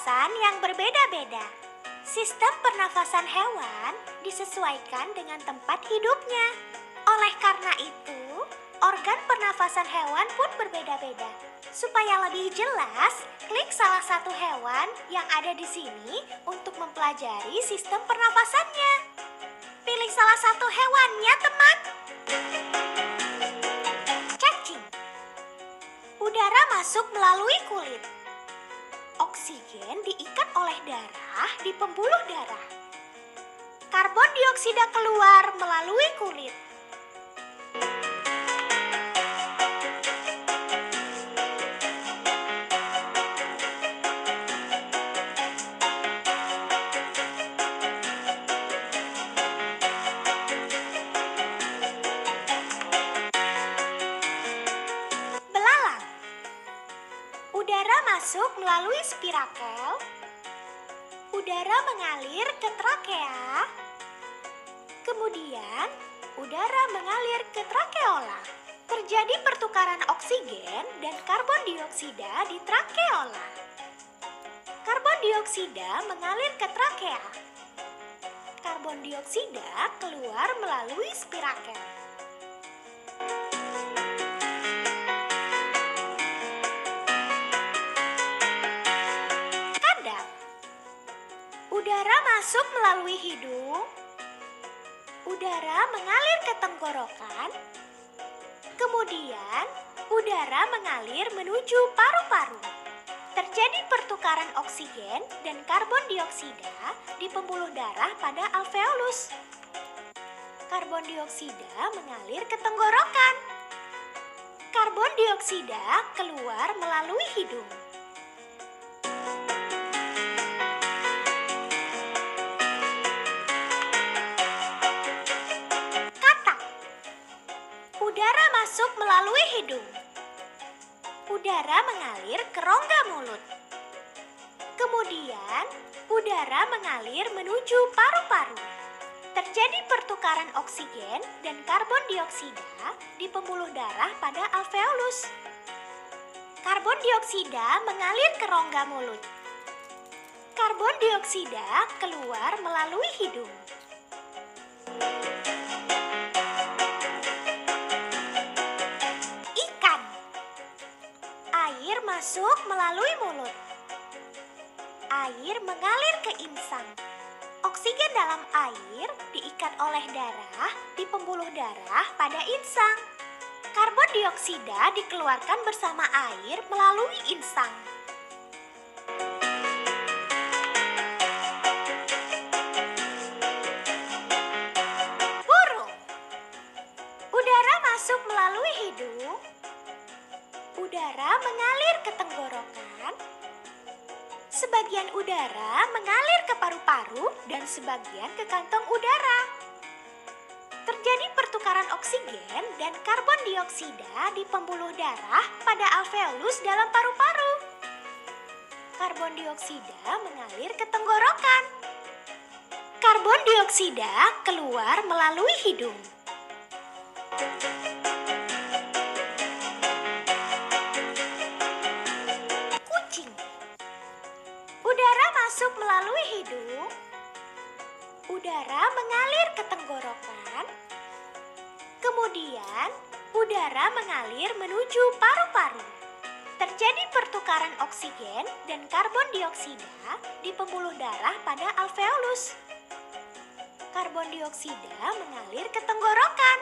pernafasan yang berbeda-beda. Sistem pernafasan hewan disesuaikan dengan tempat hidupnya. Oleh karena itu, organ pernafasan hewan pun berbeda-beda. Supaya lebih jelas, klik salah satu hewan yang ada di sini untuk mempelajari sistem pernafasannya. Pilih salah satu hewannya, teman. Cacing. Udara masuk melalui kulit. Oksigen diikat oleh darah di pembuluh darah. Karbon dioksida keluar melalui kulit. Belalang. Udara masuk melalui spirakel. Udara mengalir ke trakea. Kemudian, udara mengalir ke trakeola. Terjadi pertukaran oksigen dan karbon dioksida di trakeola. Karbon dioksida mengalir ke trakea. Karbon dioksida keluar melalui spirakel. Kadal. Udara masuk melalui hidung. Udara mengalir ke tenggorokan. Kemudian, udara mengalir menuju paru-paru. Terjadi pertukaran oksigen dan karbon dioksida di pembuluh darah pada alveolus. Karbon dioksida mengalir ke tenggorokan. Karbon dioksida keluar melalui hidung. Katak. Udara masuk melalui hidung. Udara mengalir ke rongga mulut. Kemudian, udara mengalir menuju paru-paru. Terjadi pertukaran oksigen dan karbon dioksida di pembuluh darah pada alveolus. Karbon dioksida mengalir ke rongga mulut. Karbon dioksida keluar melalui hidung. Ikan. Air masuk melalui mulut. Air mengalir ke insang. Oksigen dalam air diikat oleh darah di pembuluh darah pada insang. Karbon dioksida dikeluarkan bersama air melalui insang. Burung. Udara masuk melalui hidung. Udara mengalir ke tenggorokan. Sebagian udara mengalir ke paru-paru dan sebagian ke kantong udara. Terjadi pertukaran oksigen dan karbon dioksida di pembuluh darah pada alveolus dalam paru-paru. Karbon dioksida mengalir ke tenggorokan. Karbon dioksida keluar melalui hidung. Udara masuk melalui hidung. Udara mengalir ke tenggorokan. Kemudian, udara mengalir menuju paru-paru. Terjadi pertukaran oksigen dan karbon dioksida di pembuluh darah pada alveolus. Karbon dioksida mengalir ke tenggorokan.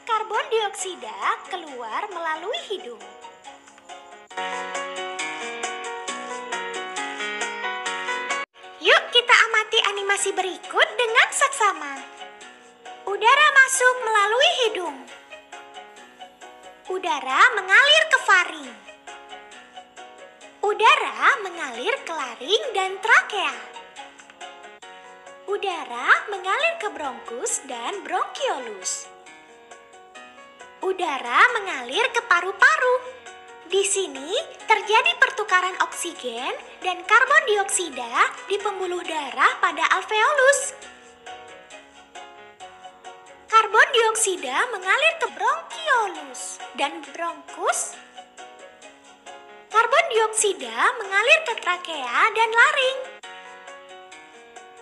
Karbon dioksida keluar melalui hidung. Yuk kita amati animasi berikut dengan saksama. Udara masuk melalui hidung. Udara mengalir ke faring. Udara mengalir ke laring dan trakea. Udara mengalir ke bronkus dan bronkiolus. Udara mengalir ke paru-paru. Di sini terjadi pertukaran oksigen dan karbon dioksida di pembuluh darah pada alveolus. Karbon dioksida mengalir ke bronkiolus dan bronkus. Karbon dioksida mengalir ke trakea dan laring.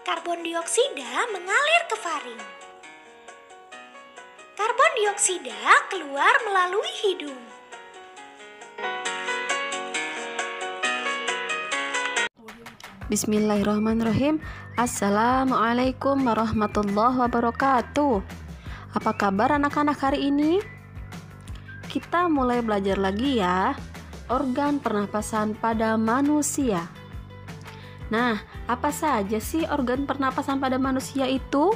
Karbon dioksida mengalir ke faring. Karbon dioksida keluar melalui hidung. Bismillahirrahmanirrahim. Assalamualaikum warahmatullahi wabarakatuh. Apa kabar anak-anak hari ini? Kita mulai belajar lagi ya, organ pernapasan pada manusia. Nah, apa saja sih organ pernapasan pada manusia itu?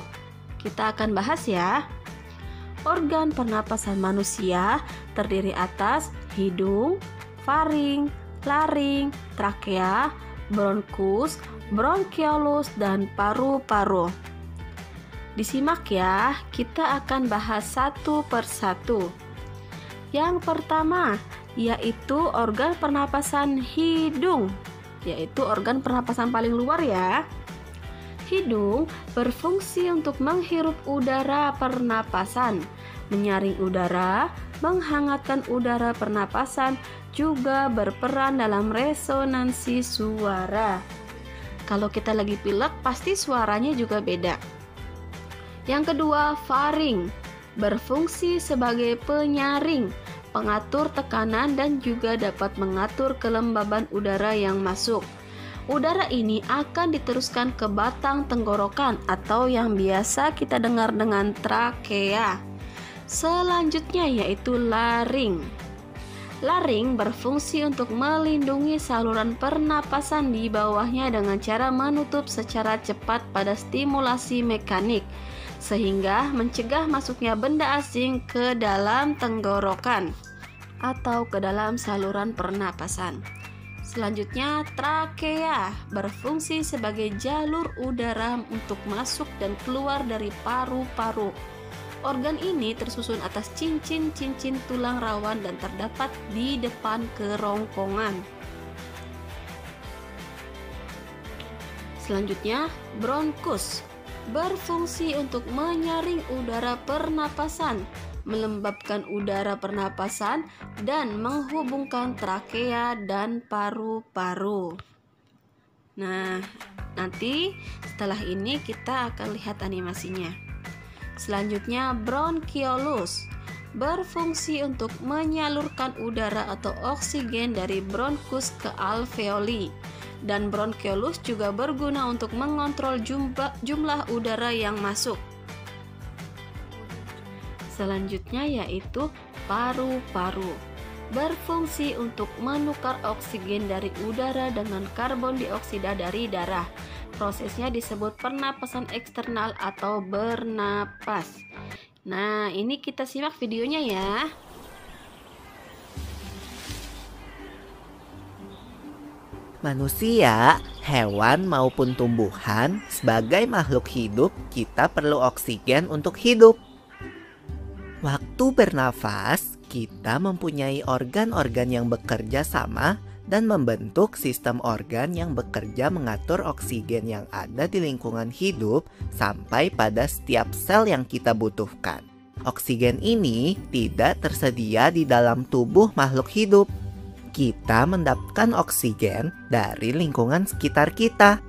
Kita akan bahas ya. Organ pernapasan manusia terdiri atas hidung, faring, laring, trakea, bronkus, bronkiolus, dan paru-paru. Disimak ya, kita akan bahas satu persatu. Yang pertama, yaitu organ pernapasan hidung, yaitu organ pernapasan paling luar ya. Hidung berfungsi untuk menghirup udara pernapasan, menyaring udara, menghangatkan udara pernapasan, juga berperan dalam resonansi suara. Kalau kita lagi pilek, pasti suaranya juga beda. Yang kedua, faring berfungsi sebagai penyaring, pengatur tekanan, dan juga dapat mengatur kelembaban udara yang masuk. Udara ini akan diteruskan ke batang tenggorokan atau yang biasa kita dengar dengan trakea. Selanjutnya yaitu laring. Laring berfungsi untuk melindungi saluran pernapasan di bawahnya dengan cara menutup secara cepat pada stimulasi mekanik, sehingga mencegah masuknya benda asing ke dalam tenggorokan atau ke dalam saluran pernapasan. Selanjutnya, trakea berfungsi sebagai jalur udara untuk masuk dan keluar dari paru-paru. Organ ini tersusun atas cincin-cincin tulang rawan dan terdapat di depan kerongkongan. Selanjutnya, bronkus berfungsi untuk menyaring udara pernapasan, melembabkan udara pernapasan, dan menghubungkan trakea dan paru-paru. Nah, nanti setelah ini kita akan lihat animasinya. Selanjutnya, bronkiolus berfungsi untuk menyalurkan udara atau oksigen dari bronkus ke alveoli, dan bronkiolus juga berguna untuk mengontrol jumlah udara yang masuk. Selanjutnya yaitu paru-paru, berfungsi untuk menukar oksigen dari udara dengan karbon dioksida dari darah. Prosesnya disebut pernapasan eksternal atau bernapas. Nah, ini kita simak videonya ya. Manusia, hewan maupun tumbuhan, sebagai makhluk hidup, kita perlu oksigen untuk hidup. Waktu bernafas, kita mempunyai organ-organ yang bekerja sama dan membentuk sistem organ yang bekerja mengatur oksigen yang ada di lingkungan hidup sampai pada setiap sel yang kita butuhkan. Oksigen ini tidak tersedia di dalam tubuh makhluk hidup. Kita mendapatkan oksigen dari lingkungan sekitar kita.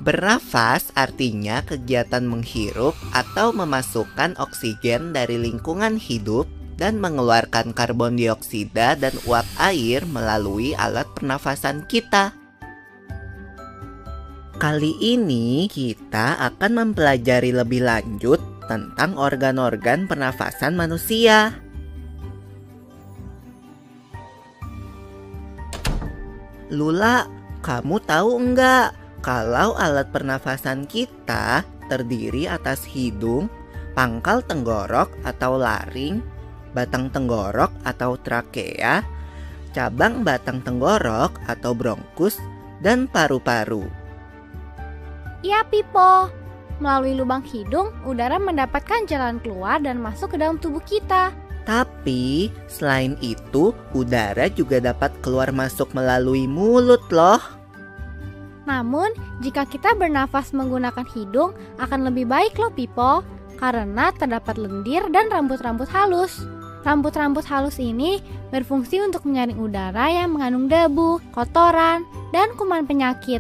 Bernafas artinya kegiatan menghirup atau memasukkan oksigen dari lingkungan hidup dan mengeluarkan karbon dioksida dan uap air melalui alat pernafasan kita. Kali ini kita akan mempelajari lebih lanjut tentang organ-organ pernafasan manusia. Lula, kamu tahu enggak kalau alat pernafasan kita terdiri atas hidung, pangkal tenggorok atau laring, batang tenggorok atau trakea, cabang batang tenggorok atau bronkus, dan paru-paru? Iya, Pipo. Melalui lubang hidung, udara mendapatkan jalan keluar dan masuk ke dalam tubuh kita. Tapi, selain itu, udara juga dapat keluar masuk melalui mulut loh. Namun, jika kita bernafas menggunakan hidung, akan lebih baik loh, Pipo. Karena terdapat lendir dan rambut-rambut halus. Rambut-rambut halus ini berfungsi untuk menyaring udara yang mengandung debu, kotoran, dan kuman penyakit.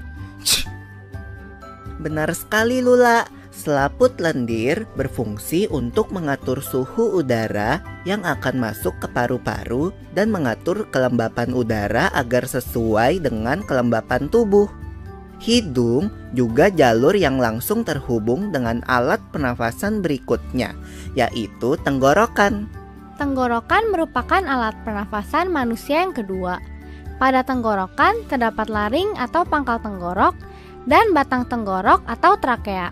Benar sekali Lula, selaput lendir berfungsi untuk mengatur suhu udara yang akan masuk ke paru-paru dan mengatur kelembapan udara agar sesuai dengan kelembapan tubuh. Hidung juga jalur yang langsung terhubung dengan alat pernafasan berikutnya, yaitu tenggorokan. Tenggorokan merupakan alat pernafasan manusia yang kedua. Pada tenggorokan terdapat laring atau pangkal tenggorok dan batang tenggorok atau trakea.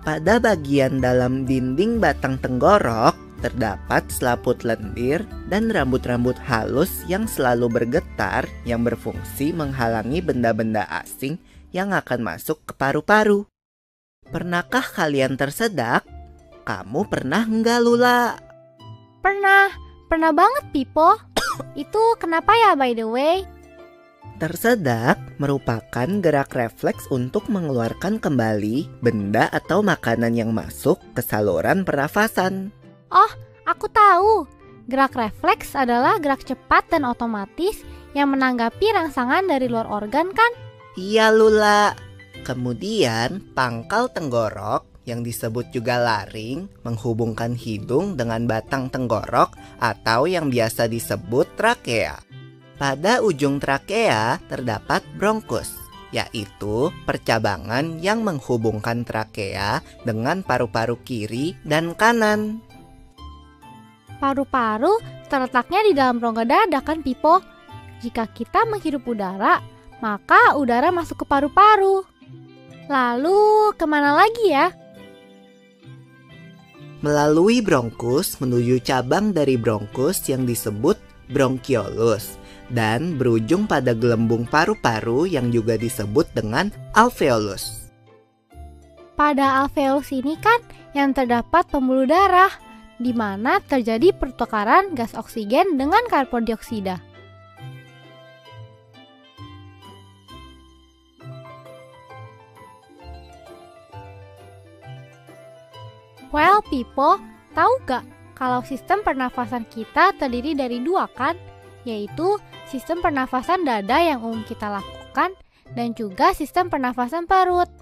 Pada bagian dalam dinding batang tenggorok terdapat selaput lendir dan rambut-rambut halus yang selalu bergetar yang berfungsi menghalangi benda-benda asing yang akan masuk ke paru-paru. Pernahkah kalian tersedak? Kamu pernah enggak Lula? Pernah banget Pipo. Itu kenapa ya by the way? Tersedak merupakan gerak refleks untuk mengeluarkan kembali benda atau makanan yang masuk ke saluran pernafasan. Oh, aku tahu. Gerak refleks adalah gerak cepat dan otomatis yang menanggapi rangsangan dari luar organ kan? Iya Lula. Kemudian pangkal tenggorok yang disebut juga laring menghubungkan hidung dengan batang tenggorok atau yang biasa disebut trakea. Pada ujung trakea terdapat bronkus, yaitu percabangan yang menghubungkan trakea dengan paru-paru kiri dan kanan. Paru-paru terletaknya di dalam rongga dada kan Pipo? Jika kita menghirup udara, maka udara masuk ke paru-paru. Lalu kemana lagi ya? Melalui bronkus menuju cabang dari bronkus yang disebut bronkiolus dan berujung pada gelembung paru-paru yang juga disebut dengan alveolus. Pada alveolus ini kan yang terdapat pembuluh darah, di mana terjadi pertukaran gas oksigen dengan karbon dioksida. Well, Pipo, tahu gak kalau sistem pernafasan kita terdiri dari dua kan? Yaitu sistem pernafasan dada yang umum kita lakukan dan juga sistem pernafasan perut.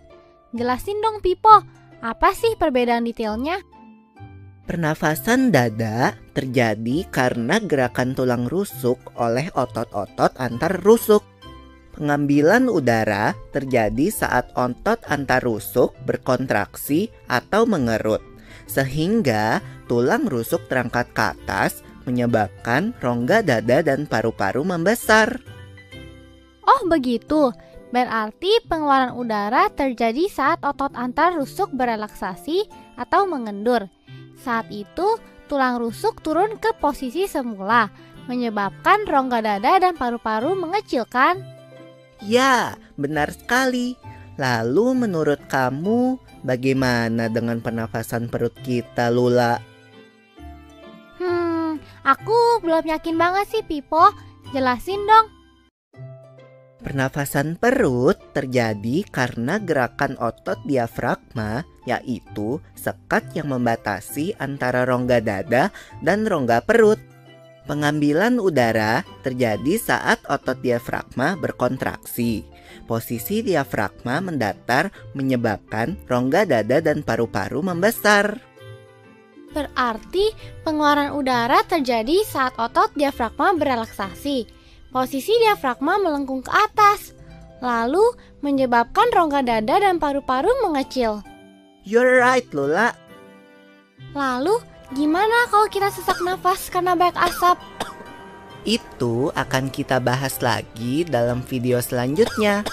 Jelasin dong Pipo, apa sih perbedaan detailnya? Pernafasan dada terjadi karena gerakan tulang rusuk oleh otot-otot antar rusuk. Pengambilan udara terjadi saat otot antar rusuk berkontraksi atau mengerut, sehingga tulang rusuk terangkat ke atas menyebabkan rongga dada dan paru-paru membesar. Oh begitu, berarti pengeluaran udara terjadi saat otot antar rusuk berelaksasi atau mengendur. Saat itu, tulang rusuk turun ke posisi semula, menyebabkan rongga dada dan paru-paru mengecil kan? Ya, benar sekali. Lalu menurut kamu, bagaimana dengan pernafasan perut kita, Lula? Aku belum yakin banget sih, Pipo. Jelasin dong. Pernafasan perut terjadi karena gerakan otot diafragma, yaitu sekat yang membatasi antara rongga dada dan rongga perut. Pengambilan udara terjadi saat otot diafragma berkontraksi. Posisi diafragma mendatar menyebabkan rongga dada dan paru-paru membesar. Berarti pengeluaran udara terjadi saat otot diafragma berelaksasi. Posisi diafragma melengkung ke atas, lalu menyebabkan rongga dada dan paru-paru mengecil. You're right, Lula. Lalu, gimana kalau kita sesak nafas karena banyak asap? Itu akan kita bahas lagi dalam video selanjutnya.